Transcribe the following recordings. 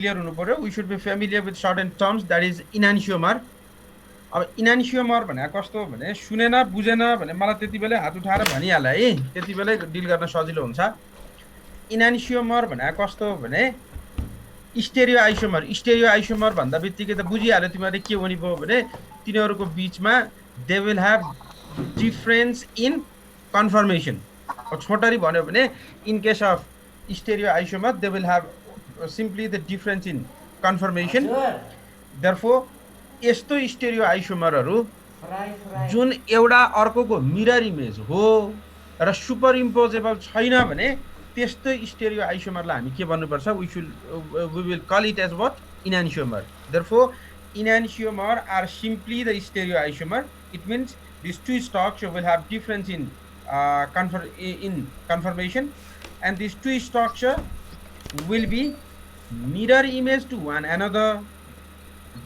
Clear हुनु पर्यो we should be familiar with certain terms that is enantiomer अब enantiomer भने कस्तो भने सुनेन बुझेन भने मलाई त्यति बेलै हात उठाएर भनिहाल है त्यति बेलै डिल गर्न सजिलो हुन्छ इनान्सियोमर भने कस्तो भने स्टेरियो आइसोमर भन्दा बित्तिकै त बुझिहाल्यो तिमीहरूले के हुने भयो भने तिनीहरूको बिचमा they will have difference in conformation छोटरी भन्यो भने in case of stereo isomer they will have simply the difference in conformation therefore यस्तो स्टेरियो आइसोमरहरू जुन एउटा अर्कोको मिरर इमेज हो र सुपर इम्पोजेबल छैन भने त्यस्तो स्टेरियो आइसोमरलाई हामी के भन्नुपर्छ we will call it as what enantiomer therefore enantiomer are simply the stereo isomer it means these two structures will have difference in conformation and these two structures will be mirror image to one another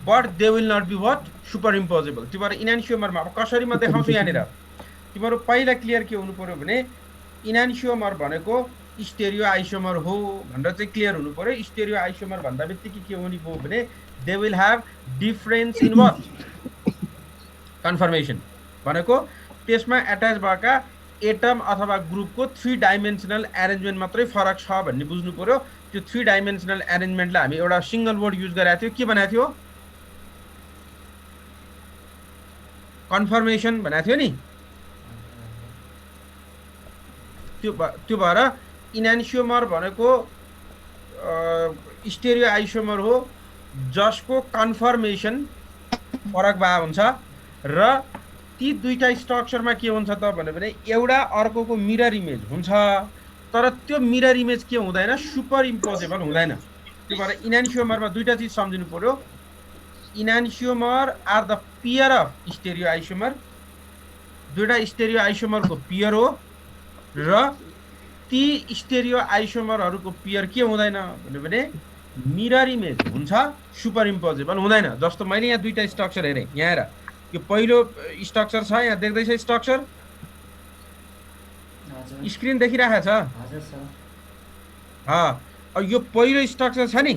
but they will not be what superimposable तिम्रो इनान्सियोमरमा अब कसरी म देखाउँछु यहाँनिर तिम्रो पहिला clear के हुनु पर्यो भने इनान्सियोमर भनेको स्टेरियो आइसोमर हो भनेर चाहिँ क्लियर हुनु पर्यो स्टेरियो आइसोमर भन्दा बित्तिकै के हुने भयो भने they will have difference in what confirmation भनेको त्यसमा एट्याच भएका एटम अथवा ग्रुपको 3 डाइमेन्सनल एरेन्जमेन्ट मात्रै फरक छ भन्ने बुझ्नु पर्यो त्यो 3 डाइमेन्सनल एरेन्जमेन्टलाई हामी एउटा सिंगल वर्ड युज गरेका थियौ के बनाएको थियो कन्फर्मेसन बनाएको थियो नि त्यो भएर इनान्सियोमर भनेको स्टेरियो आइसोमर हो जसको कन्फर्मेसन फरक भए हुन्छ र ती दुईटा स्ट्रक्चरमा के हुन्छ त भने एउटा अर्कोको मिरर इमेज हुन्छ तर त्यो मिरर इमेज के हुँदैन सुपर इम्पोजेबल हुँदैन त्यो भएर इनान्सियोमरमा दुईटा चीज सम्झिनु पर्यो enantiomer are the pair of stereo isomer दुईटा स्टेरियो आइसोमरको पेयर हो र ती स्टेरियो आइसोमरहरूको पेयर के हुँदैन भने मिरर इमेज हुन्छ सुपर इम्पोजेबल हुँदैन जस्तो मैले यहाँ दुईटा स्ट्रक्चर हेरेँ यहाँ हेर यो पहिलो स्ट्रक्चर छ यहाँ देख्दैछ स्ट्रक्चर स्क्रिन देखिरहेको छ अब यो पहिलो स्ट्रक्चर छ नि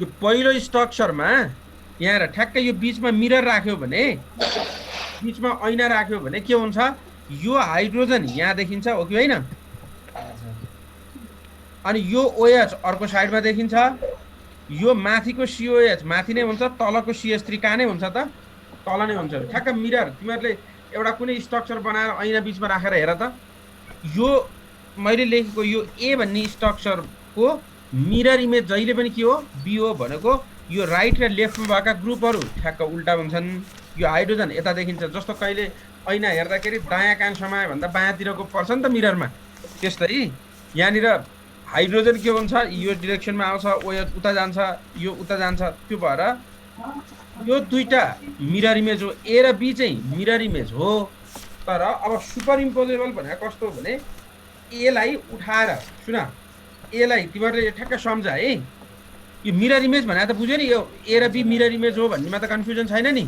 यो पहिलो स्ट्रक्चरमा यहाँ ठ्याक्कै यो बिचमा मिरर राख्यो भने बिचमा ऐना राख्यो भने के हुन्छ यो हाइड्रोजन यहाँ देखिन्छ हो कि होइन अनि यो OH अर्को साइडमा देखिन्छ यो माथिको COH माथि नै हुन्छ तलको CH3 कहाँ नै हुन्छ त तल नै हुन्छ ठ्याक्क मिरर तिमीहरूले एउटा कुनै स्ट्रक्चर बनाएर ऐना बिचमा राखेर हेर त यो मैले लेखेको यो A भन्ने स्ट्रक्चरको मिरर इमेज जहिले पनि के हो B हो भनेको यो राइट र लेफ्टमा भएका ग्रुपहरू ठ्याक्क उल्टा हुन्छन् यो हाइड्रोजन यता देखिन्छ जस्तो कहिले ऐना हेर्दाखेरि दायाँ कान समायो भन्दा बायाँतिरको पर्छ नि त मिररमा त्यस्तै यहाँनिर हाइड्रोजन के हुन्छ यो डिरेक्सनमा आउँछ OH उता जान्छ यो उता जान्छ त्यो भएर यो दुईटा मिरर इमेज हो A र B चाहिँ मिरर इमेज हो तर अब सुपर इम्पोजेबल भने कस्तो भने A लाई उठाएर सुन A लाई तिमीहरूले ठ्याक्क सम्झ है यो मिरर इमेज भने त बुझ्यो नि यो A र B मिरर इमेज हो भन्नेमा त कन्फ्युजन छैन नि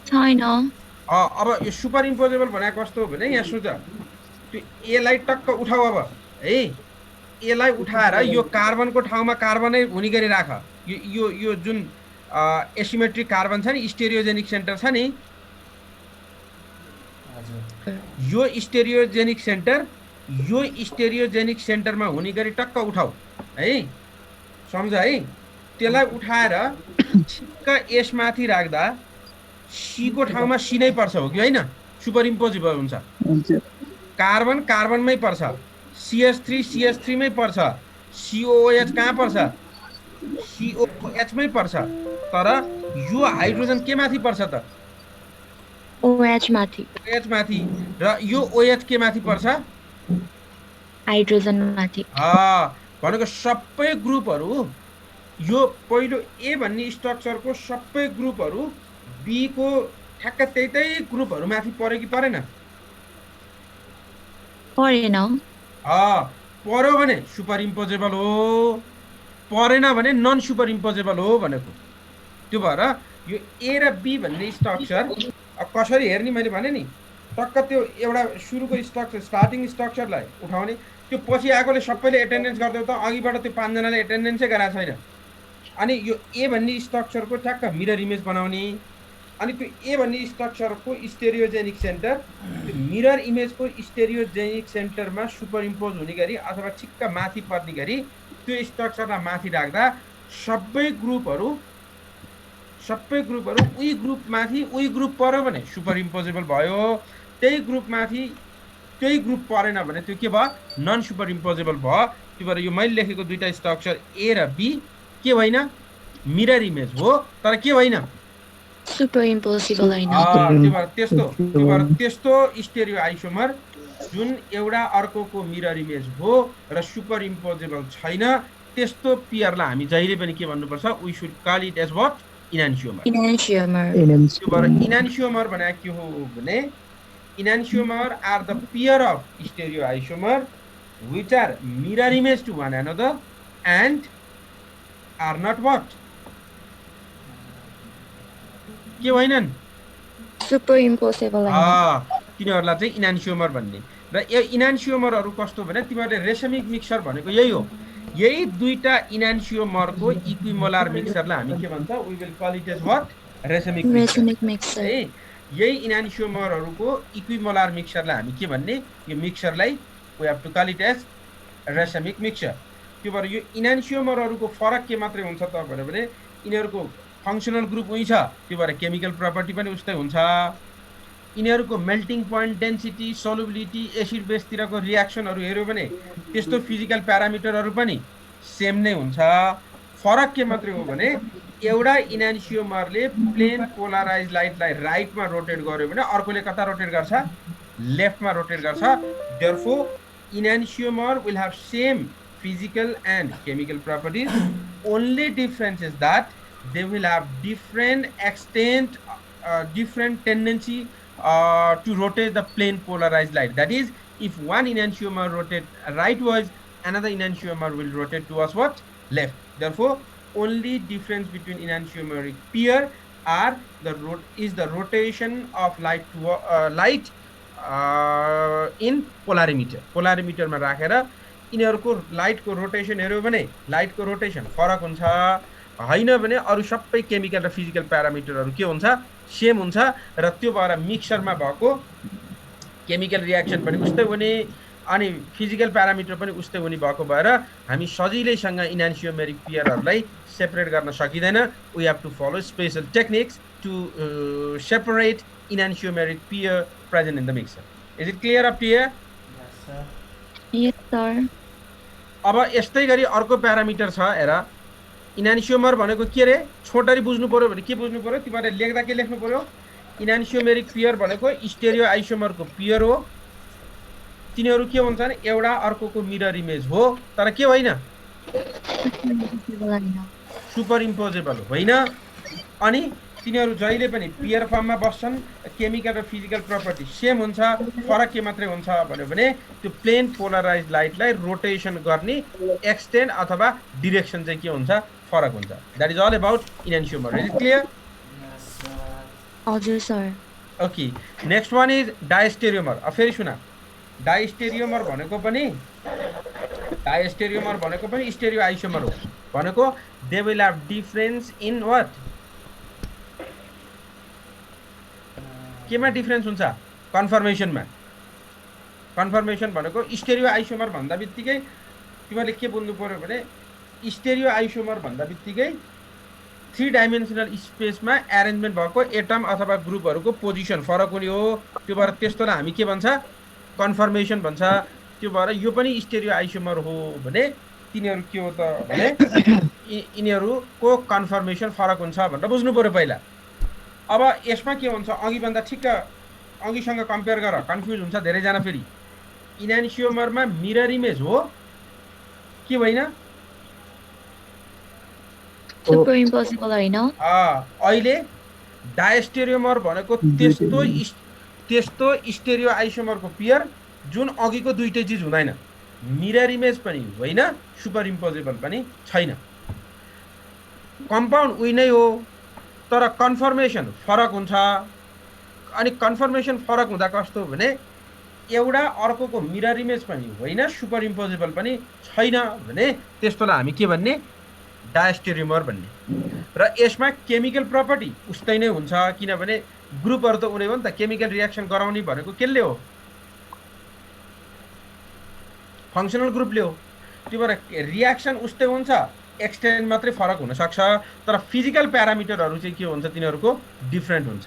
छैन अब यो सुपर इम्पोजेबल भने कस्तो भने यहाँ सोच त्यो A लाई टक्क उठाऊ अब है A लाई उठाएर यो कार्बनको ठाउँमा कार्बनै हुने गरी राख यो जुन एसिमेट्रिक कार्बन छ नि स्टेरियोजेनिक सेन्टर छ नि यो स्टेरियोजेनिक सेन्टरमा हुने गरी टक्क उठाऊ है सम्झ है त्यसलाई उठाएर ठिक्क S माथि राख्दा C को ठाउँमा C नै पर्छ हो कि होइन सुपर इम्पोजेबल हुन्छ कार्बन कार्बनमै पर्छ CH3 मै पर्छ COOH कहाँ पर्छ COH मै पर्छ तर यो हाइड्रोजन के माथि पर्छ त OH माथि र यो OH के माथि पर्छ हाइड्रोजन माथि भनेको सबै ग्रुपहरू यो पहिलो A भन्ने स्ट्रक्चरको सबै ग्रुपहरू B को ठ्याक्क त्यही ग्रुपहरू माथि पर्यो कि परेन परेन पर्यो भने सुपर इम्पोजेबल हो परेन भने नन सुपर इम्पोजेबल हो भनेको त्यो भएर यो A र B भन्ने स्ट्रक्चर कसरी हेर्ने मैले भने नि टक्क त्यो एउटा सुरुको स्ट्रक्चर स्टार्टिङ स्ट्रक्चरलाई उठाउने त्यो पछि आएकोले सबैले एटेन्डेन्स गरिदियो त अघिबाट त्यो 5 जनाले एटेन्डेन्सै गराएको छैन अनि यो ए भन्ने स्ट्रक्चरको ठ्याक्क मिरर इमेज बनाउने अनि त्यो ए भन्ने स्ट्रक्चरको स्टेरियोजेनिक सेन्टर त्यो मिरर इमेजको स्टेरियोजेनिक सेन्टरमा सुपर इम्पोज हुने गरी अथवा ठिक्क माथि पर्ने गरी त्यो स्ट्रक्चरलाई माथि राख्दा सबै ग्रुपहरू उही ग्रुपमाथि उही ग्रुप पर्यो भने सुपर इम्पोजेबल भयो त्यही ग्रुपमाथि त्यही ग्रुप परेन भने त्यो के भयो नन सुपर इम्पोजेबल भयो त्यो भएर यो मैले लेखेको दुईटा स्ट्रक्चर ए र बी के होइन मिरर इमेज हो तर के होइन सुपरइम्पोसिबल होइन त्यो भएर त्यस्तो स्टेरियो आइसोमर जुन एउटा अर्कोको मिरर इमेज हो र सुपर इम्पोजेबल छैन त्यस्तो पेयरलाई हामी जहिले पनि के भन्नुपर्छ we should call it as what enantiomer त्यो भएर इनान्सियोमर भने के हो भने enantiomer are the pair of stereo isomer which are mirror image to one another and are not what के होइनन् सुपरइम्पोसिबल होइन तिनीहरूलाई चाहिँ इनान्सियोमर भन्ने र यो इनान्सियोमरहरू कस्तो भने तिमीहरूले रेसमिक मिक्सर भनेको यही हो यही दुईटा इनान्सियोमरको इक्विमोलार मिक्सरलाई हामी के भन्छ we will call it as what racemic mixture है यही इनान्सियोमरहरूको इक्विमोलार मिक्सरलाई हामी के भन्ने यो मिक्सरलाई we have to call it as racemic mixture त्यो भएर यो इनान्सियोमरहरूको फरक के मात्रै हुन्छ त भने यिनीहरूको फंक्शनल ग्रुप उही छ त्यो भएर केमिकल प्रपर्टी पनि उस्तै हुन्छ यिनीहरूको melting point density solubility acid बेसतिरको रियाक्सनहरू हेर्यो भने त्यस्तो फिजिकल प्यारामिटरहरू पनि सेम नै हुन्छ फरक के मात्रै हो भने एउटा इनान्सियोमरले प्लेन पोलराइज लाइटलाई राइटमा रोटेट गर्यो भने अर्कोले कता रोटेट गर्छ लेफ्टमा रोटेट गर्छ therefore enantiomer will have same physical and chemical properties only difference is that they will have different extent different tendency to rotate the plane polarized light that is if one enantiomer rotate rightwards another enantiomer will rotate towards what left therefore only difference between enantiomeric pair are the rotation of light to light in पोलारिमिटरमा राखेर यिनीहरूको लाइटको rotation हेर्यो भने लाइटको rotation फरक हुन्छ हैन भने अरु सबै केमिकल र फिजिकल प्यारामिटरहरू के हुन्छ सेम हुन्छ र त्यो भएर मिक्सरमा भएको केमिकल रियाक्सन पनि उस्तै हुने अनि फिजिकल प्यारामिटर पनि उस्तै हुने भएको भएर हामी सजिलैसँग इनान्सियोमेरिक पेयरहरूलाई सेपरेट गर्न सकिदैन we have to follow special techniques to separate enantiomeric pair present in the mixer. Is it clear up here? Yes, sir. Yes, sir. अब यस्तै गरी अर्को प्यारामिटर छ हेर इनान्सियोमर भनेको के रे छोटरी बुझ्नु पर्यो भने के बुझ्नु पर्यो तिमीले लेख्दा के लेख्नु पर्यो इनान्सियोमेरिक पेयर भनेको स्टेरियो आइसोमरको पेयर हो तिनीहरू के हुन्छन् एउटा अर्कोको मिरर इमेज हो तर के होइन सुपर इम्पोजेबल होइन अनि तिनीहरू जहिले पनि पेयर फर्ममा बस्छन् केमिकल र फिजिकल प्रपर्टी सेम हुन्छ फरक के मात्रै हुन्छ भने त्यो प्लेन पोलराइज्ड लाइटलाई रोटेसन गर्ने एक्सटेन्ड अथवा डाइरेक्सन चाहिँ के हुन्छ फरक हुन्छ that is all about enantiomer is it clear Yes, sir. हजुर sir okay next one is diastereomer अब फेरि सुन डायस्टेरियोमर भनेको पनि स्टेरियो आइसोमर हो भनेको they will have difference in what केमा डिफरेन्स हुन्छ कन्फर्मेसन भनेको स्टेरियो आइसोमर भन्दा बित्तिकै तिमीले के बुझ्नु पर्यो भने स्टेरियो आइसोमर भन्दा बित्तिकै 3 डाइमेन्सनल स्पेसमा एरेन्जमेन्ट भएको एटम अथवा ग्रुपहरूको पोजिसन फरक हुने हो त्यो भएर त्यस्तोलाई हामी के भन्छ कन्फर्मेसन भन्छ त्यो भएर यो पनि स्टेरियो आइसोमर हो भने तिनीहरू के हो त भने यिनीहरूको कन्फर्मेसन फरक हुन्छ भनेर बुझ्नु पर्यो पहिला अब यसमा के हुन्छ अघिभन्दा ठिक्क अघिसँग कम्पेयर गर कन्फ्युज हुन्छ धेरैजना फेरि इनान्सियोमरमा मिरर इमेज हो के होइन सुपरइम्पोसिबल होइन अहिले डायस्टेरियोमर भनेको त्यस्तो स्टेरियो आइसोमरको पेयर जुन अघिको दुईटै चीज हुँदैन मिरर इमेज पनि होइन सुपर इम्पोजेबल पनि छैन कम्पाउन्ड उही नै हो तर कन्फर्मेसन फरक हुन्छ अनि कन्फर्मेसन फरक हुँदा कस्तो हो भने एउटा अर्कोको मिरर इमेज पनि होइन सुपर इम्पोजेबल पनि छैन भने त्यस्तोलाई हामी के भन्ने डायस्टेरियोमर भन्ने र यसमा केमिकल प्रपर्टी उस्तै नै हुन्छ किनभने ग्रुपहरू त उनी हो नि त केमिकल रियाक्सन गराउने भनेको केले हो फङ्सनल ग्रुपले हो त्यो भएर रियाक्सन उस्तै हुन्छ एक्सटेन्ट मात्रै फरक हुन सक्छ तर फिजिकल प्यारामिटरहरू चाहिँ के हुन्छ तिनीहरूको डिफ्रेन्ट हुन्छ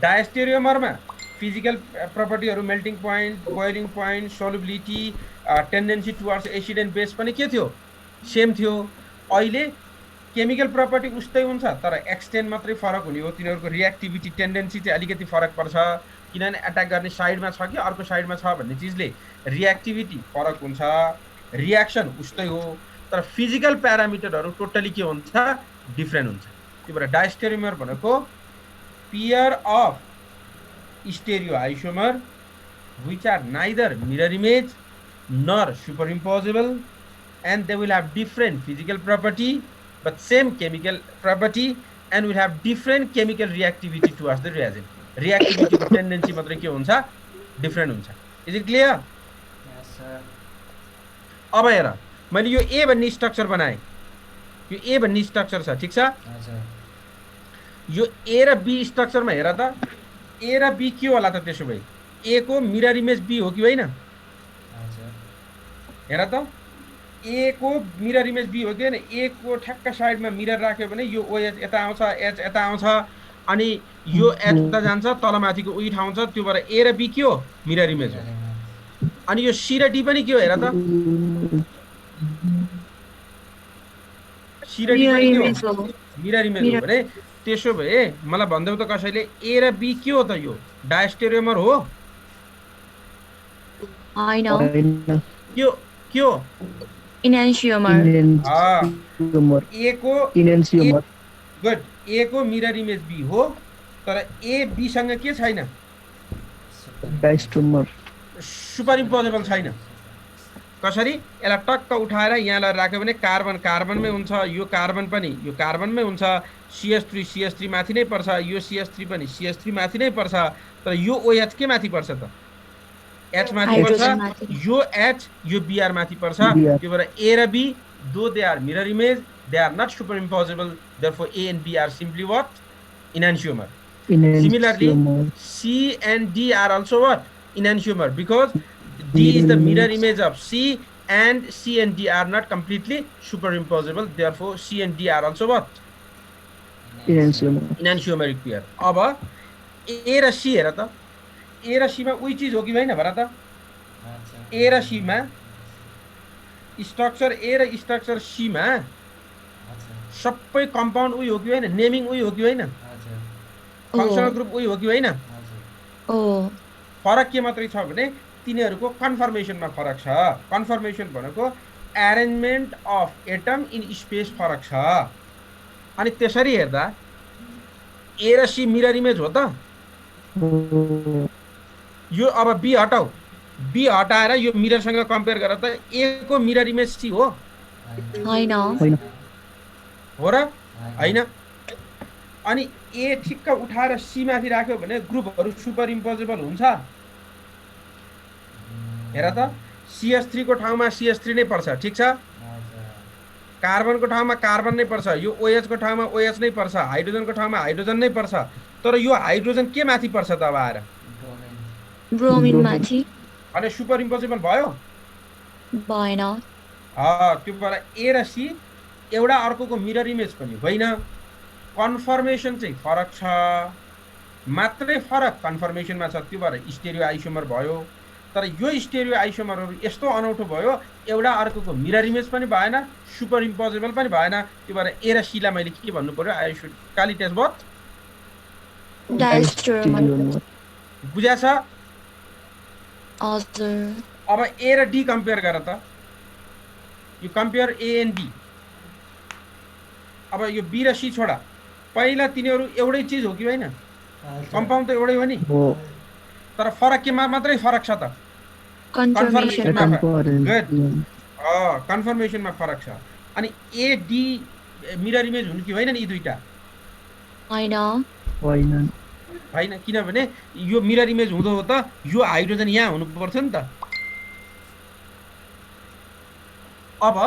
डायस्टेरियोमरमा फिजिकल प्रपर्टीहरू melting point boiling point solubility tendency towards acid and base पनि के थियो सेम थियो अहिले केमिकल प्रपर्टी उस्तै हुन्छ तर एक्सटेन्ट मात्रै फरक हुने हो तिनीहरूको रियाक्टिभिटी टेन्डेन्सी चाहिँ अलिकति फरक पर्छ किनभने एट्याक गर्ने साइडमा छ कि अर्को साइडमा छ भन्ने चिजले रियाक्टिभिटी फरक हुन्छ रियाक्सन उस्तै हो तर फिजिकल प्यारामिटरहरू टोटली के हुन्छ डिफ्रेन्ट हुन्छ त्यो भएर डायस्टेरियोमर भनेको pair of stereo isomer which are neither mirror image nor superimposable and they will have different physical property but same chemical property and will have different chemical reactivity towards the reagent reactivity tendency मात्रै के हुन्छ different हुन्छ is it clear Yes, sir. अब हेर मैले यो ए भन्ने structure बनाएँ यो ए भन्ने स्ट्रक्चर छ ठीक छ हजुर यो ए र बी स्ट्रक्चरमा हेर त ए र बी के होला त त्यसो भए ए को मिरर इमेज बी हो कि होइन हजुर हेर त ए को मिरर इमेज बी हो कि होइन ए को ठ्याक्क साइडमा मिरर राख्यो भने यो ओएच यता आउँछ एच यता आउँछ अनि यो एच उता जान्छ तलमाथिको उही ठाउँ छ त्यो भएर ए र बी के हो मिरर इमेज हो अनि यो सी र डी पनि के हो हेर त सी र डी Mirror पनि के image हो हो। मिरर इमेज हो भने त्यसो भए मलाई भन्दैौ त कसैले ए र बी के हो त यो डायस्टेरियोमर हो होइन के हो इन्हान्सियोमर ए को गुड ए को मिरर इमेज बी हो तर ए बी सँग के छैन सुपर इम्पोजेबल छैन कसरी यसलाई टक्क उठाएर यहाँलाई राख्यो भने कार्बन कार्बनमै हुन्छ यो कार्बन पनि यो कार्बनमै हुन्छ CH3 माथि नै पर्छ यो CH3 पनि CH3 माथि नै पर्छ तर यो OH के माथि पर्छ त H माथि पर्छ हाइड्रोजन माथि। यो H यो Br माथि पर्छ त्यो भएर A र B though they are mirror image they are not superimposable therefore A and B are simply what enantiomer similarly C and D are also what enantiomer because D is the mirror image of C and C and D are not completely superimposable therefore C and D are also what enantiomeric pair अब A र C हेर त A र C मा उही चीज हो कि होइन भन त A र C मा स्ट्रक्चर A र स्ट्रक्चर C मा सबै कम्पाउन्ड उही हो कि होइन नेमिङ उही हो कि होइन फंक्शनल ग्रुप उही हो कि होइन ओ फरक के मात्रै छ भने तिनीहरूको कन्फर्मेसनमा फरक छ कन्फर्मेसन भनेको arrangement of atom in space फरक छ अनि त्यसरी हेर्दा ए र सी मिरर इमेज हो त यो अब बी हटाऊ बी हटाएर यो मिररसँग कम्पेयर गरेर त ए को मिरर इमेज सी हो होइन हो र हैन अनि ए ठिक्क उठाएर सी माथि राख्यो भने ग्रुपहरू सुपर इम्पोजेबल हुन्छ हेर त CH3 को ठाउँमा CH3 नै पर्छ ठीक छ कार्बनको ठाउँमा कार्बन नै पर्छ यो OH को ठाउँमा OH नै पर्छ हाइड्रोजनको ठाउँमा हाइड्रोजन नै पर्छ तर यो हाइड्रोजन के माथि पर्छ त अब आएर ब्रोमिन माथि अनि सुपर इम्पोजेबल भयो भएन त्यो भएर ए र सी एउटा अर्कोको मिरर इमेज पनि होइन कन्फर्मेसन चाहिँ फरक छ मात्रै फरक कन्फर्मेसनमा छ त्यो भएर स्टेरियो आइसोमर भयो तर यो स्टेरियो आइसोमरहरू यस्तो अनौठो भयो एउटा अर्कोको मिरर इमेज पनि भएन सुपर इम्पोजेबल पनि भएन त्यो भएर ए र सी लाई मैले के भन्नु पर्यो I should call it as what diastereomer बुझ्या छ हजुर अब ए र डी कम्पेयर गर त यो कम्पेयर ए एन्ड डी अब यो बी र सी छोडा पहिला तिनीहरू एउटै चीज हो कि होइन कम्पाउन्ड त एउटै हो नि तर फरक केमा मात्रै फरक छ त कन्फर्मेसनमा फरक छ अनि ए डी मिरर इमेज हुनु कि होइन नि यी दुईटा होइन होइन, किनभने यो मिरर इमेज हुँदो हो त यो हाइड्रोजन यहाँ हुनु पर्थ्यो नि त। अब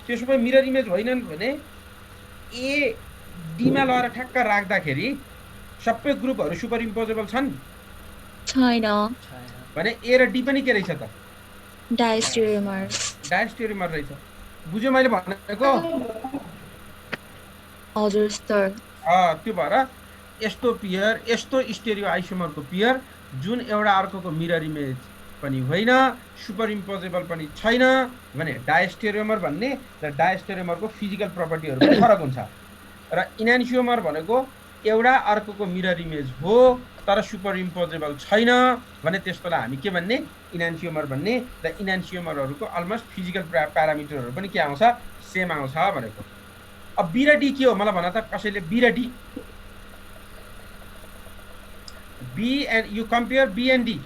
त्यसो भए मिरर इमेज होइनन् भने ए डीमा लगेर ठ्याक्क राख्दाखेरि सबै ग्रुपहरू सुपर इम्पोजेबल छन् छैन। छैन। भने ए र डी पनि के रहेछ त? डायस्टेरियोमर्स। डायस्टेरियोमर रहेछ। बुझ्यो मैले भनेको? हजुर सर। त्यो भएर यस्तो पियर, यस्तो स्टेरियो आइसोमरको पियर जुन एउटा अर्कोको मिरर इमेज पनि होइन, सुपर इम्पोजेबल पनि छैन भने डायस्टेरियोमर भन्ने र डायस्टेरियोमरको फिजिकल प्रपर्टीहरू पनि फरक हुन्छ। र इनान्सियोमर भनेको एउटा अर्कोको मिरर इमेज हो तर सुपर इम्पोजेबल छैन भने त्यसकोलाई हामी के भन्ने? इनान्सियोमर भन्ने। र इनान्सियोमरहरूको अलमोस्ट फिजिकल प्यारामिटरहरू पनि के आउँछ? सेम आउँछ भनेको। अब बी र डी के हो मलाई भन त कसैले? बी र D, B and you compare B and D.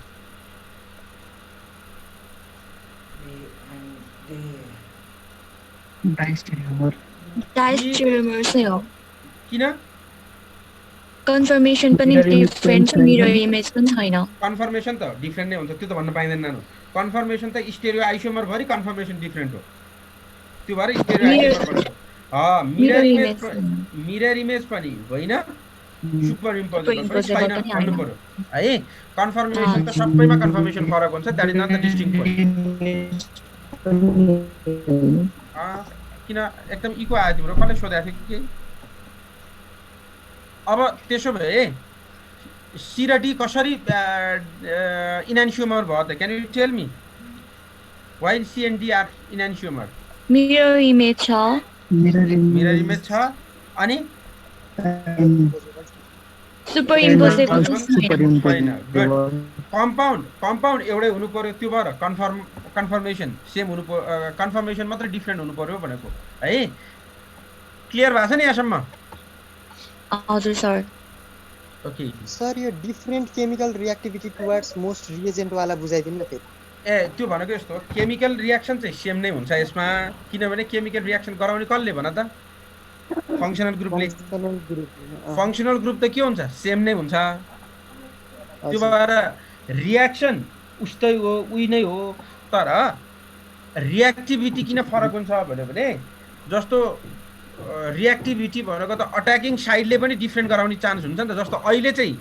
Diastereomers नै हो। किन? कन्फर्मेसन पनि डिफरेन्ट छ, मिरर इमेज पनि छैन। कन्फर्मेसन त डिफ्रेन्ट नै हुन्छ, त्यो त भन्न पाइँदैन नानु। कन्फर्मेसन त स्टेरियो आइसोमर भरि कन्फर्मेसन डिफ्रेन्ट हो, त्यो भएर स्टेरियो आइसोमर भन्छ। मिरर इमेज पनि होइन, सुपर इम्पोजेबल पनि छैन भन्नु पर्यो है। कन्फर्मेसन त सबैमा कन्फर्मेसन फरक हुन्छ, that is not the distinct point. किन एकदम इको आयो तिम्रो? कसले सोधेको थियो कि? अब त्यसो भए सी र डी कसरी इनान्सियोमर भयो त? Can you tell me why C and D are enantiomer? Mirror image छ। मिरर इमेज छ अनि सुपर इम्पोजेबल छैन। कम्पाउन्ड एउटै हुनु पर्यो, त्यो भएर कन्फर्मेसन सेम हुनु पर्यो, कन्फर्मेसन मात्रै डिफ्रेन्ट हुनु पर्यो भनेको है। क्लियर भएको छ नि यहाँसम्म? हजुर सर। ओके सर, यो different chemical reactivity towards most reagent वाला बुझाइदिनु न फेरि। त्यो भनेको यस्तो, केमिकल रियाक्सन चाहिँ सेम नै हुन्छ यसमा, किनभने केमिकल रियाक्सन गराउने कसले भन त? फङ्सनल ग्रुपले। फङ्सनल ग्रुप त के हुन्छ? सेम नै हुन्छ। त्यो भएर रियाक्सन उस्तै हो, उही नै हो, तर रियाक्टिभिटी किन फरक हुन्छ भने जस्तो रियाक्टिभिटी भनेको त अट्याकिङ साइडले पनि डिफ्रेन्ट गराउने चान्स हुन्छ नि त। जस्तो अहिले चाहिँ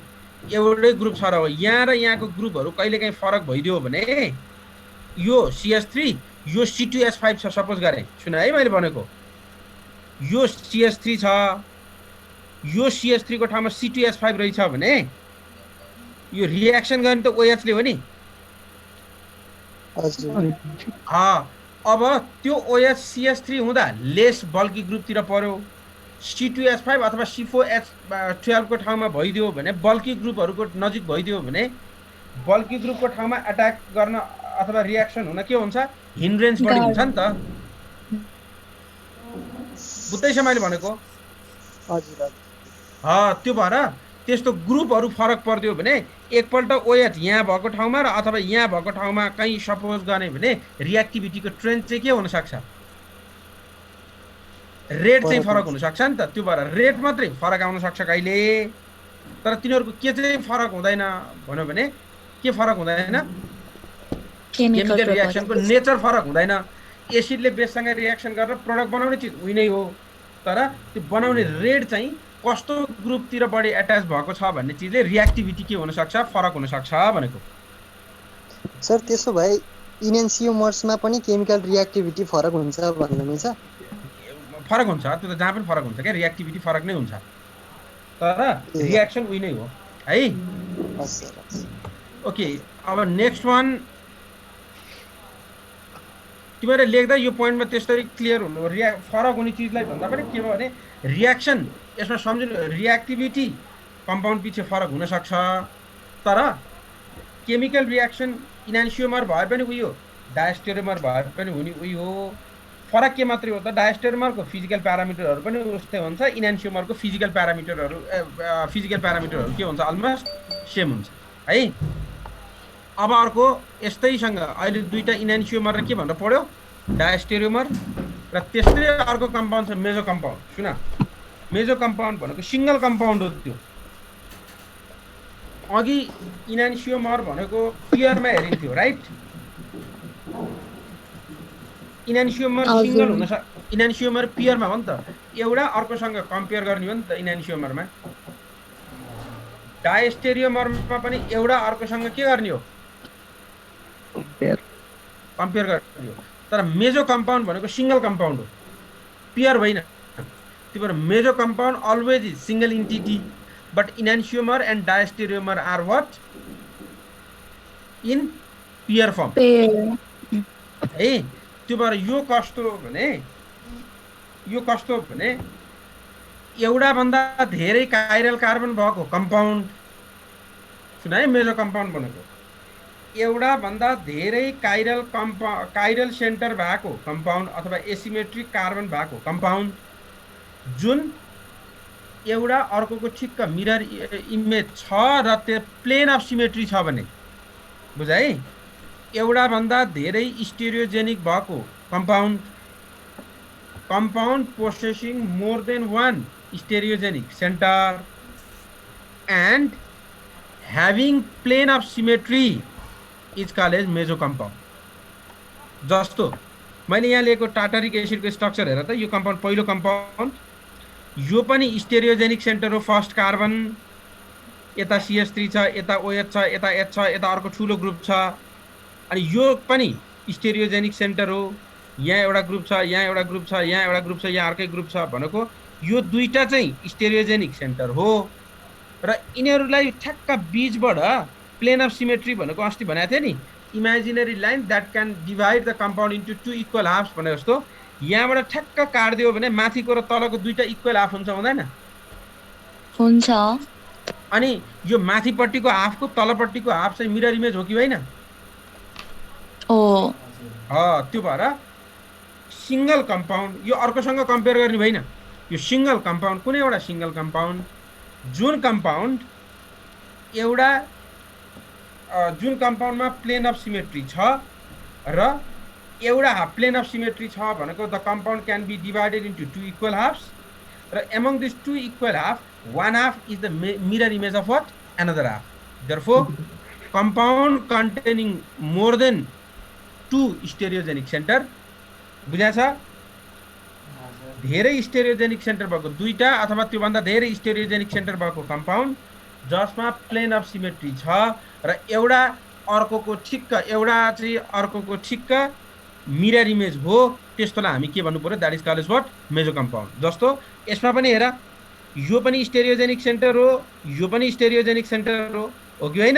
एउटै ग्रुप छ र हो, यहाँ र यहाँको ग्रुपहरू कहिलेकाहीँ फरक भइदियो भने यो CH3 यो C2H5 छ सपोज गरे, सुन है मैले भनेको, यो CH3 छ, यो CH3 को ठाउँमा C2H5 रहेछ भने यो रियाक्सन गर्ने त OH ले हो नि। अब त्यो OH CH3 हुँदा लेस बल्की ग्रुपतिर पर्यो, C2H5 अथवा C4H12 को ठाउँमा भइदियो भने, बल्की ग्रुपहरूको नजिक भइदियो भने बल्की ग्रुपको ठाउँमा अट्याक गर्न अथवा रियाक्सन हुन के हुन्छ? हिन्ड्रेन्स बढी हुन्छ नि त। बुझ्दैछ मैले भनेको? त्यो भएर त्यस्तो ग्रुपहरू फरक पर्दियो भने एकपल्ट OH यहाँ भएको ठाउँमा र अथवा यहाँ भएको ठाउँमा कहीँ सपोज गर्ने भने रियाक्टिभिटीको ट्रेन्ड चाहिँ के हुन सक्छ? रेट चाहिँ फरक हुन सक्छ नि त। त्यो भएर रेट मात्रै फरक आउन सक्छ कहिले, तर तिनीहरूको के चाहिँ फरक हुँदैन भन्यो भने के फरक हुँदैन? केमिकल रियाक्सनको नेचर फरक हुँदैन। एसिडले बेससँग रियाक्सन गरेर प्रडक्ट बनाउने चिज उही नै हो, तर त्यो बनाउने रेट चाहिँ कस्तो ग्रुपतिर बढी एट्याच भएको छ भन्ने चिजले रियाक्टिभिटी के हुन सक्छ? फरक हुन सक्छ भनेको। सर त्यसो भए इनान्सियोमर्समा पनि केमिकल रिएक्टिभिटी फरक हुन्छ भन्नु मिल्छ? फरक हुन्छ, त्यो त जहाँ पनि फरक हुन्छ क्या, रियाक्टिभिटी फरक नै हुन्छ, तर रियाक्सन उही नै हो है। ओके, अब नेक्स्ट वान तिमीहरूले लेख्दा यो पोइन्टमा त्यसरी क्लियर हुनु। फरक हुने चिजलाई भन्दा पनि के भयो भने रियाक्सन, यसमा सम्झिनु रियाक्टिभिटी कम्पाउन्ड पछि फरक हुन सक्छ, तर केमिकल रियाक्सन इनान्सियोमर भए पनि उही हो, डायस्टेरियोमर भए पनि हुने उही हो। फरक के मात्रै हो त? डायस्टेरियोमरको फिजिकल प्यारामिटरहरू पनि उस्तै हुन्छ, इनान्सियोमरको फिजिकल प्यारामिटरहरू के हुन्छ? अलमोस्ट सेम हुन्छ है। अब अर्को यस्तैसँग अहिले दुईटा इनान्सियोमर र के भनेर पढ्यो? डायस्टेरियोमर। र त्यस्तै अर्को कम्पाउन्ड छ मेजो कम्पाउन्ड। सुन, मेजो कम्पाउन्ड भनेको सिङ्गल कम्पाउन्ड हो त्यो। अघि इनान्सियोमर भनेको पियरमा हेरिन्थ्यो राइट इनान्सियोमर सिंगल हजुर हुन इनान्सियोमर पियरमा हो नि त एउटा अर्कोसँग कम्पेयर गर्ने हो नि त इनान्सियोमरमा डायस्टेरियोमरमा पनि एउटा अर्कोसँग के गर्ने हो कम्पेयर गर्ने हो तर मेजो कम्पाउन्ड भनेको सिंगल कम्पाउन्ड हो पियर होइन त्यो भएर meso compound always is single entity but enantiomer and diastereomer are what in pair form pair है त्यो भएर यो कस्तो भने एउटा भन्दा धेरै काइरल कार्बन भएको कम्पाउन्ड सुन है मेजो कम्पाउन्ड भनेको एउटा भन्दा धेरै काइरल सेन्टर भएको कम्पाउन्ड अथवा एसिमेट्रिक कार्बन भएको कम्पाउन्ड जुन एउटा अर्कोको ठिक्क मिरर इमेज छ र त्यो प्लेन अफ सिमेट्री छ भने बुझ है एउटा भन्दा धेरै स्टेरियोजेनिक भएको compound possessing more than one stereogenic centre and having plane of symmetry is called as meso compound जस्तो मैले यहाँ लिएको टाटारिक एसिडको स्ट्रक्चर हेर त यो कम्पाउन्ड पहिलो कम्पाउन्ड यो पनि स्टेरियोजेनिक सेन्टर हो फर्स्ट कार्बन यता CH3 छ यता OH छ यता H छ यता अर्को ठुलो ग्रुप छ अनि यो पनि स्टेरियोजेनिक सेन्टर हो यहाँ एउटा ग्रुप छ यहाँ एउटा ग्रुप छ यहाँ एउटा ग्रुप छ यहाँ अर्कै ग्रुप छ भनेको यो दुईटा चाहिँ स्टेरियोजेनिक सेन्टर हो र यिनीहरूलाई ठ्याक्क बीचबाट प्लेन अफ सिमेट्री भनेको अस्ति भनेको थिएँ नि imaginary line that can divide the compound into 2 equal halves भने जस्तो यहाँबाट ठ्याक्क काट्दियो भने माथिको र तलको दुईटा इक्वल हाफ हुन्छ हुँदैन हुन्छ अनि यो माथिपट्टिको हाफको तलपट्टिको हाफ चाहिँ मिरर इमेज हो कि होइन ओ त्यो भएर सिंगल कम्पाउन्ड यो अर्कोसँग कम्पेयर गर्ने भएन यो सिंगल कम्पाउन्ड कुनै एउटा सिंगल कम्पाउन्ड जुन कम्पाउन्डमा प्लेन अफ सिमेट्री छ र एउटा हाफ प्लेन अफ सिमेट्री छ भनेको the compound can be divided into 2 equal halves र among this 2 equal half one half is the mirror image of what another half therefore compound containing more than 2 stereogenic center बुझाछ धेरै स्टेरियोजेनिक centre भएको दुईटा अथवा त्यो भन्दा धेरै स्टेरियोजेनिक सेन्टर भएको compound जसमा प्लेन अफ सिमेट्री छ र एउटा अर्कोको ठिक्क मिरर इमेज हो त्यस्तोलाई हामी के भन्नु पर्यो that is called as what meso compound जस्तो यसमा पनि हेर यो पनि स्टेरियोजेनिक सेन्टर हो यो पनि स्टेरियोजेनिक सेन्टर हो कि होइन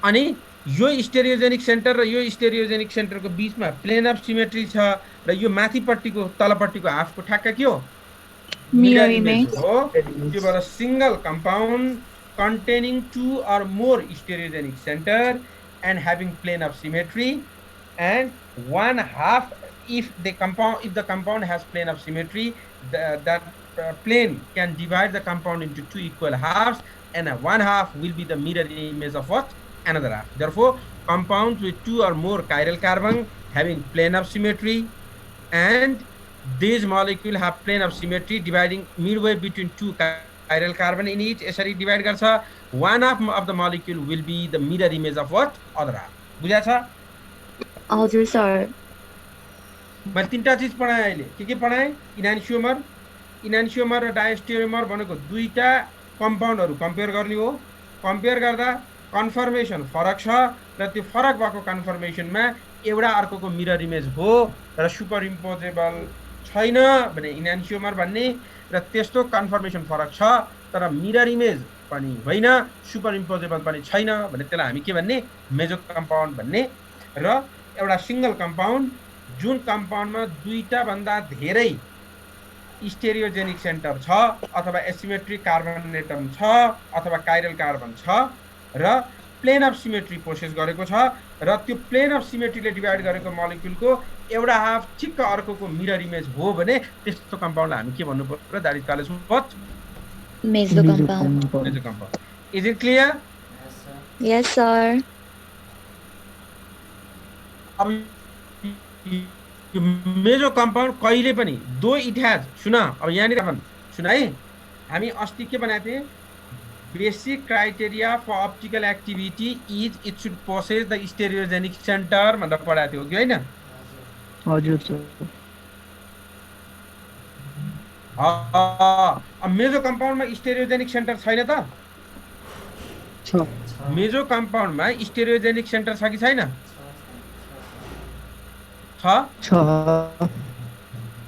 अनि यो स्टेरियोजेनिक सेन्टर र यो स्टेरियोजेनिक सेन्टरको बीचमा प्लेन अफ सिमेट्री छ र यो माथिपट्टिको तलपट्टिको हाफको ठ्याक्क के हो मिरर इमेज हो त्यो भएर single compound containing 2 or more stereogenic centre and having plane of symmetry and one half if the compound has plane of symmetry that plane can divide the compound into 2 equal halves and one half will be the mirror image of what another half therefore compounds with 2 or more chiral carbon having plane of symmetry and these molecule have plane of symmetry dividing midway between 2 chiral carbon in each यसरी divide गर्छ one half of the molecule will be the mirror image of what other half बुझा छ हजुर sir मैले तीनटा चीज पढाएँ अहिले के पढाएँ इनान्सियोमर र डायस्टेरियोमर भनेको दुईटा कम्पाउन्डहरु कम्पेयर गर्ने हो कम्पेयर गर्दा कन्फर्मेसन फरक छ र त्यो फरक भएको कन्फर्मेसनमा एउटा अर्कोको मिरर इमेज हो र सुपर इम्पोजेबल छैन भने इनान्सियोमर भन्ने र त्यस्तो कन्फर्मेसन फरक छ तर मिरर इमेज पनि होइन सुपर इम्पोजेबल पनि छैन भने त्यसलाई हामी के भन्ने मेजो कम्पाउन्ड भन्ने र एउटा सिंगल कम्पाउन्ड जुन कम्पाउन्डमा दुईटा भन्दा धेरै स्टेरियोजेनिक सेन्टर छ अथवा एसिमेट्रिक कार्बन एटम छ अथवा काइरल कार्बन छ र प्लेन अफ सिमेट्री प्रोसेस गरेको छ र त्यो प्लेन अफ सिमेट्रीले डिभाइड गरेको मलिक्युलको एउटा हाफ ठिक्क अर्कोको मिरर इमेज हो भने त्यस्तो कम्पाउन्डलाई हामी के भन्नु पर्छ that is called as what meso compound is it clear yes sir अब यो मेजो कम्पाउन्ड कहिले पनि दो इट हैज सुन अब यहाँनिर सुन है हामी अस्ति के बनाएको थियौँ basic criteria for optical activity is it should possess the stereogenic centre भनेर पढाएको थियो कि होइन हजुर सर मेजो कम्पाउन्डमा स्टेरियोजेनिक सेन्टर छैन त छ मेजो कम्पाउन्डमा स्टेरियोजेनिक सेन्टर छ कि छैन छ छ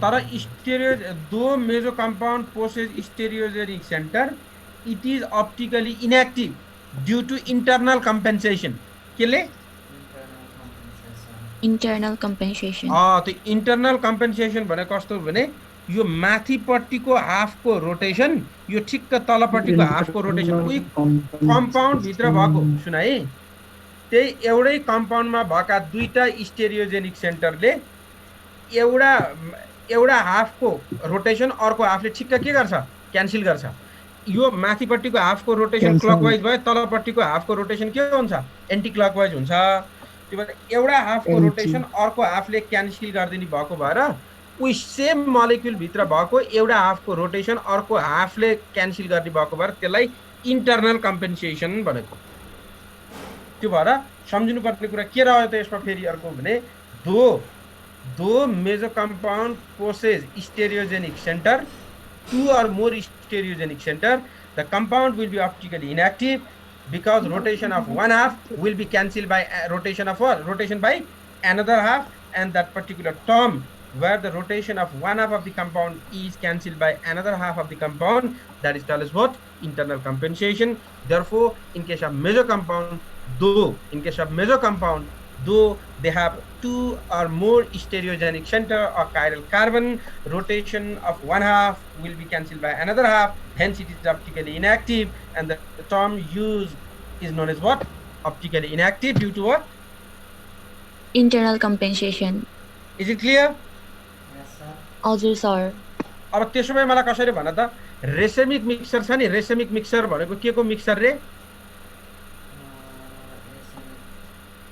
तर though meso compound possess stereogenic centre it is optically inactive due to internal compensation केले Internal compensation. त्यो इन्टरनल कम्पेन्सेसन भने कस्तो भने यो माथिपट्टिको हाफको रोटेसन यो ठिक्क तलपट्टिको हाफको रोटेसन उही कम्पाउन्ड भित्र भएको सुन है त्यही एउटै कम्पाउन्डमा भएका दुईटा स्टेरियोजेनिक सेन्टरले एउटा हाफको रोटेसन अर्को हाफले ठिक्क के गर्छ क्यान्सल गर्छ यो माथिपट्टिको हाफको रोटेसन क्लकवाइज भयो तलपट्टिको हाफको रोटेसन के हुन्छ एन्टी क्लकवाइज हुन्छ त्यो भएर एउटा हाफको रोटेसन अर्को हाफले क्यान्सल गरिदिने भएको भएर उही सेम मलिक्युल भित्र भएको एउटा हाफको रोटेसन अर्को हाफले क्यान्सल गर्ने भएको भएर त्यसलाई इन्टरनल कम्पेन्सेसन भनेको त्यो भएर सम्झिनुपर्ने कुरा के रह्यो त यसमा फेरि अर्को भने दो major compound possess stereogenic center, two or more stereogenic center, the compound will be optically inactive because rotation of one half will be cancelled by rotation of what? Rotation by another half, and that particular term where the rotation of one half of the compound is cancelled by another half of the compound, that is called as what? Internal compensation. Therefore, in case of meso compound, though they have two or more stereogenic center or chiral carbon, rotation of one half will be cancelled by another half, hence it is optically inactive, and the term used is known as what? Optically inactive due to what? Internal compensation. Is it clear? Yes, sir. हजुर sir. अब त्यसो भए मलाई कसरी भन त racemic mixer छ नि रेसेमिक मिक्सर भनेको के को मिक्सर रे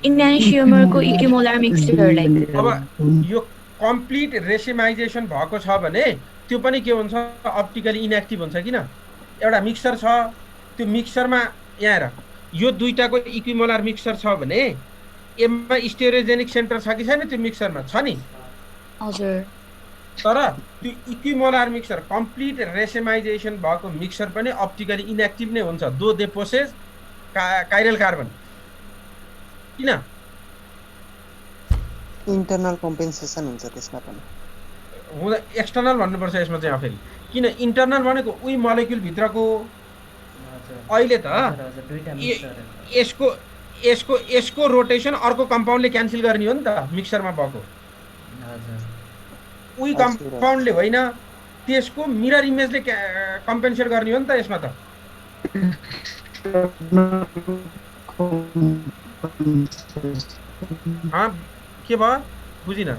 इन्यान्सियोमरको इक्विमोलर मिक्सचरलाई. अब यो कम्प्लिट रेसिमाइजेसन भएको छ भने त्यो पनि के हुन्छ अप्टिकली इनएक्टिभ हुन्छ किन एउटा मिक्सर छ त्यो मिक्सरमा यहाँ हेर यो दुईटाको इक्विमोलर मिक्सर छ भने एमा स्टेरियोजेनिक सेन्टर छ कि छैन त्यो मिक्सरमा छ नि हजुर. तर त्यो इक्विमोलर मिक्सर कम्प्लिट रेसिमाइजेसन भएको मिक्सर पनि अप्टिकली इनएक्टिभ नै हुन्छ दो दे पोसेस काइरल कार्बन किन इन्टरनल कम्पेन्सेसन हुन्छ त्यसमा पनि हुँदा एक्सटर्नल भन्नुपर्छ यसमा चाहिँ फेरि किन इन्टरनल भनेको उही मलिक्युल भित्रको अहिले त यसको रोटेसन अर्को कम्पाउन्डले क्यान्सल गर्ने हो नि त मिक्सरमा भएको उही कम्पाउन्डले होइन त्यसको मिरर इमेजले कम्पेन्सेट गर्ने हो नि त यसमा त के भयो बुझिन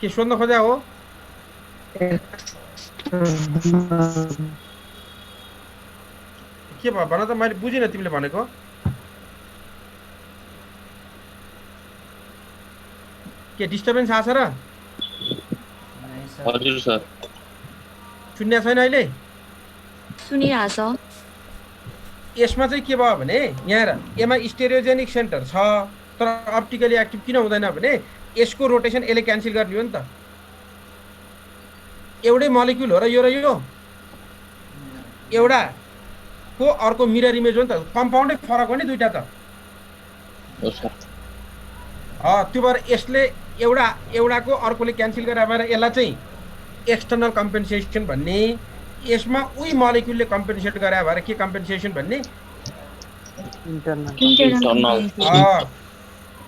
के सोध्न खोजा हो के भयो भन त मैले बुझिन तिमीले भनेको के डिस्टर्बेन्स आछ र हजुर सर सुन्या छैन अहिले सुनिरहेछ. यसमा चाहिँ के भयो भने यहाँ यसमा स्टेरियोजेनिक सेन्टर छ तर अप्टिकली एक्टिभ किन हुँदैन भने यसको रोटेसन यसले क्यान्सल गर्ने हो नि त एउटै मलिक्युल हो र यो एउटाको अर्को मिरर इमेज हो नि त कम्पाउन्डै फरक हो नि दुईटा त त्यो भएर यसले एउटाको अर्कोले क्यान्सल गरेर भएर यसलाई चाहिँ एक्सटर्नल कम्पेन्सेसन भन्ने यसमा उही मलिक्युलले कम्पेन्सेट गरे भएर के कम्पेन्सेसन भन्ने इन्टरनल.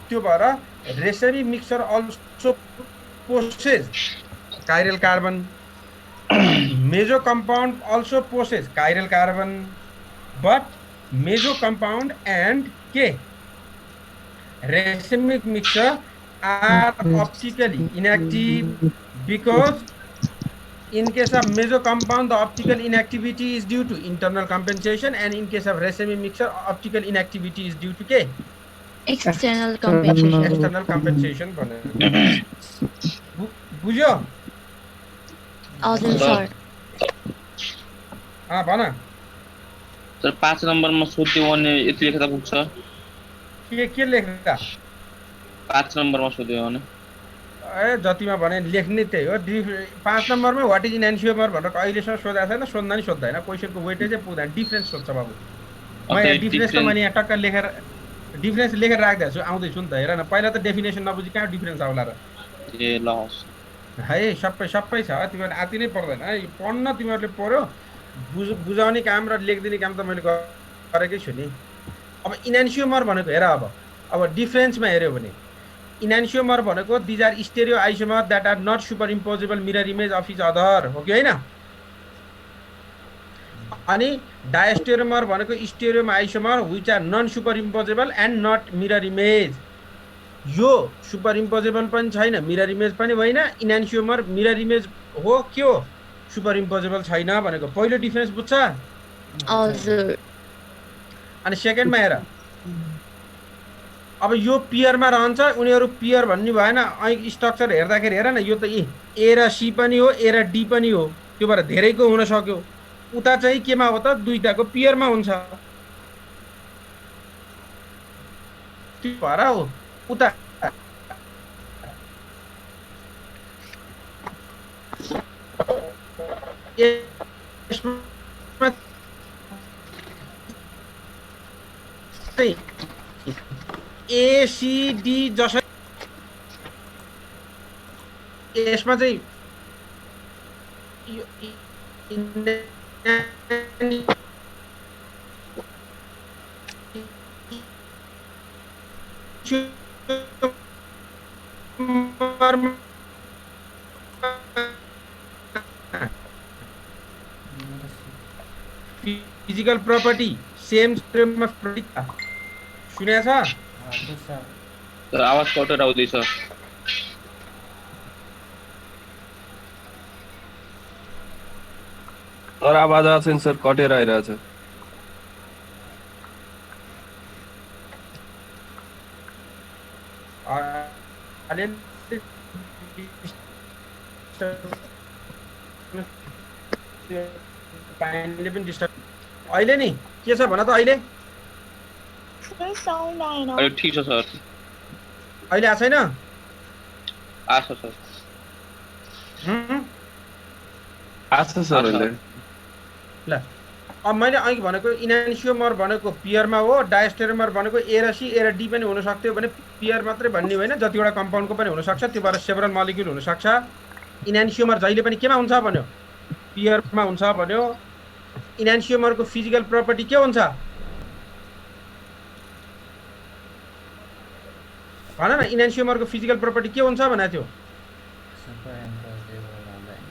त्यो भएर racemic mixture also possess chiral carbon meso compound also possess chiral carbon but meso compound and के racemic mixture are optically inactive because in case of meso compound the optical inactivity is due to internal compensation and in case of racemic mixer optical inactivity is due to के External compensation. external compensation बुझ्यो? हजुर sir भन sir 5 नम्बरमा सोध्यो भने यति लेख्दा पुग्छ। के लेख्दा 5 नम्बरमा सोध्यो भने जतिमा भने लेख्ने त्यही हो। 5 नम्बरमा व्हाट इज इन्हान्सियोमर भनेर अहिलेसम्म सोधेको छैन, सोध्दा नि सोध्दैन, क्वेसनको वेटेजै पुग्दैन, डिफरेन्स सोध्छ बाबु। म यहाँ डिफरेन्स त मैले यहाँ टक्क लेखेर डिफरेन्स लेखेर राखिदिएको छु, आउँदैछु नि त। हेर न, पहिला त डेफिनेसन नबुझी कहाँ डिफरेन्स आउला र। ए ल हस् है सबै छ, तिमीहरू आति नै पर्दैन है, पढ्न तिमीहरूले पढ्यो, बुझाउने काम र लेखिदिने काम त मैले गरेकै छु नि। अब इन्हान्सियोमर भनेको हेर, अब डिफरेन्समा हेऱ्यो भने इन्हान्सियोमर भनेको these are stereo isomer that are not superimposable mirror image of each other, हो कि होइन? अनि डायस्टेरियोमर भनेको स्टेरियोमा isomer which are non superimposable and not mirror image. यो सुपर इम्पोजेबल पनि छैन, मिरर इमेज पनि होइन। इन्हान्सियोमर मिरर इमेज हो, के हो? सुपर इम्पोजेबल छैन भनेको पहिलो डिफरेन्स बुझ्छ? हजुर अनि सेकेन्डमा हेर, अब यो पियरमा रहन्छ, उनीहरू पियर भन्ने भएन। અહીં स्ट्रक्चर हेर्दाखेरि हेर न, यो त ए र सी पनि हो, ए र डी पनि हो, त्यो भएर धेरैको हुन सक्यो। उता चाहिँ केमा हो त? दुईटाको पियरमा हुन्छ, त्यो भएर हो उता एसिडी जसै यसमा चाहिँ फिजिकल प्रॉपर्टी सेम स्ट्रिममा सुनेको छ? हजुर सर सर आवाज कटेर आउँदैछ। सर आवाज आएको छैन सर, कटेर आइरहेछ। अहिले नि के छ भन त? अहिले अहिले ठिक छ सर। अहिले आएको छैन? आछ सर आछ सर अहिले। ल अब मैले अघि भनेको इन्हान्सियोमर भनेको पियरमा हो, डायस्टेरियोमर भनेको ए र सी, ए र डी पनि हुन सक्थ्यो भने पियर मात्रै भन्ने होइन, जतिवटा कम्पाउन्डको पनि हुनसक्छ, त्यो भएर सेभरल मलिक्युल हुनसक्छ। इन्हान्सियोमर जहिले पनि केमा हुन्छ भन्यो? पियरमा हुन्छ भन्यो। इन्हान्सियोमरको फिजिकल प्रपर्टी के हुन्छ भन न? इन्हान्सियोमरको फिजिकल प्रपर्टी के हुन्छ भनेको थियो? सुपर इम्पोजेबल हुँदैन।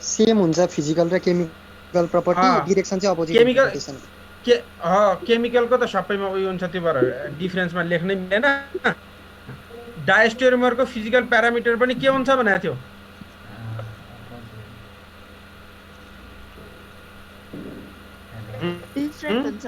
सेम हुन्छ फिजिकल र केमिकल प्रपर्टी, डिरेक्सन चाहिँ अपोजिट। केमिकलको त सबैमा उयो हुन्छ, त्यो भएर डिफरेन्समा लेख्नै मिलेन। डायस्टेरियोमरको फिजिकल प्यारामिटर पनि के हुन्छ भनेको थियो? डिफरेन्ट हुन्छ।